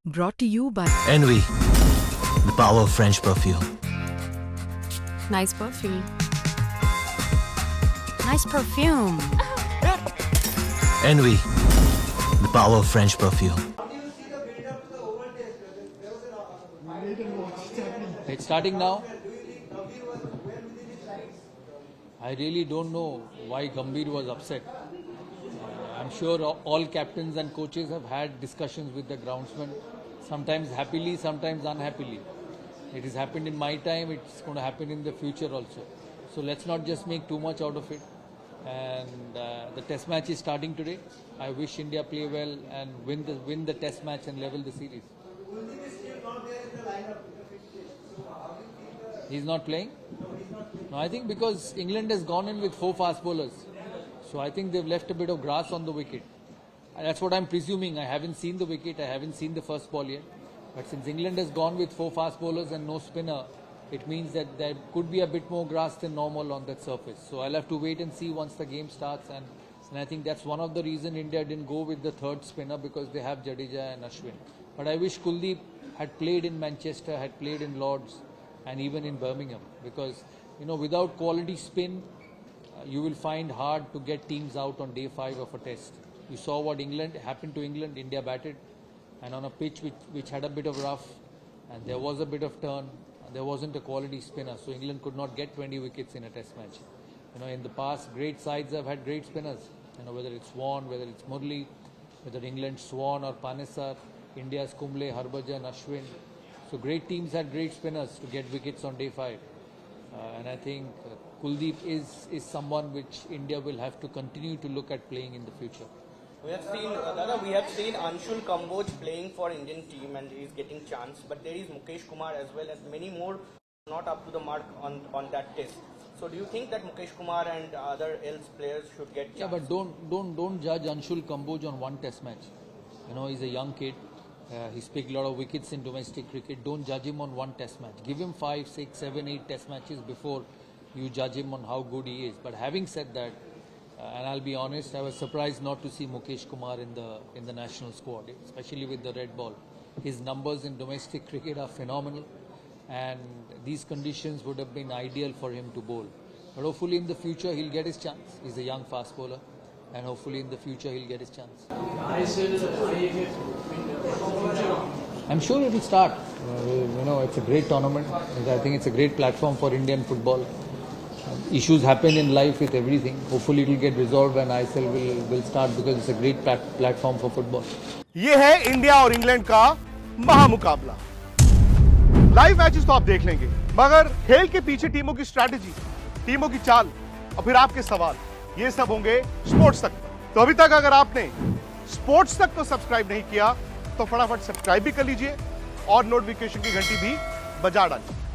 Brought to you by Envy, the power of French perfume. Nice perfume. Nice perfume. Envy, the power of French perfume. It's starting now. I really don't know why Gambhir was upset. I'm sure all captains and coaches have had discussions with the groundsman, sometimes happily, sometimes unhappily. It has happened in my time, it's going to happen in the future also. So let's not just make too much out of it. And the test match is starting today. I wish India play well and win the test match and level the series. He's not playing? No, I think because England has gone in with 4 fast bowlers. So I think they've left a bit of grass on the wicket. And that's what I'm presuming. I haven't seen the wicket, I haven't seen the first ball yet. But since England has gone with 4 fast bowlers and no spinner, it means that there could be a bit more grass than normal on that surface. So I'll have to wait and see once the game starts. And I think that's one of the reasons India didn't go with the third spinner, because they have Jadeja and Ashwin. But I wish Kuldeep had played in Manchester, had played in Lords and even in Birmingham. Because, without quality spin, you will find hard to get teams out on day 5 of a test. You saw what happened to England. India batted, and on a pitch which had a bit of rough, and there was a bit of turn. There wasn't a quality spinner, so England could not get 20 wickets in a test match. In the past, great sides have had great spinners. Whether it's Swan, whether it's Murli, whether England's Swan or Panesar, India's Kumble, Harbhajan, Ashwin. So great teams had great spinners to get wickets on day 5. And I think Kuldeep is someone which India will have to continue to look at playing in the future. We have seen Anshul Kamboj playing for Indian team and is getting chance, but there is Mukesh Kumar as well as many more not up to the mark on that test. So do you think that Mukesh Kumar and other else players should get chance? Yeah, but don't judge Anshul Kamboj on one test match. He's a young kid. He's picked a lot of wickets in domestic cricket. Don't judge him on one test match. Give him 5, 6, 7, 8 test matches before you judge him on how good he is. But having said that, and I'll be honest, I was surprised not to see Mukesh Kumar in the national squad, especially with the red ball. His numbers in domestic cricket are phenomenal, and these conditions would have been ideal for him to bowl. But hopefully in the future he'll get his chance. He's a young fast bowler, and hopefully in the future he'll get his chance. I'm sure it will start. It's a great tournament. I think it's a great platform for Indian football. Issues happen in life with everything. Hopefully it will get resolved and ISL will start, because it's a great platform for football. ये है India और England का महामुकाबला। Live matches तो आप देख लेंगे, मगर खेल के पीछे टीमों की स्ट्रैटेजी, टीमों की चाल और फिर आपके सवाल, ये सब होंगे स्पोर्ट्स तक। तो अभी तक अगर आपने स्पोर्ट्स तक को सब्सक्राइब नहीं किया तो फटाफट सब्सक्राइब भी कर लीजिए और नोटिफिकेशन की घंटी भी बजा डालिए।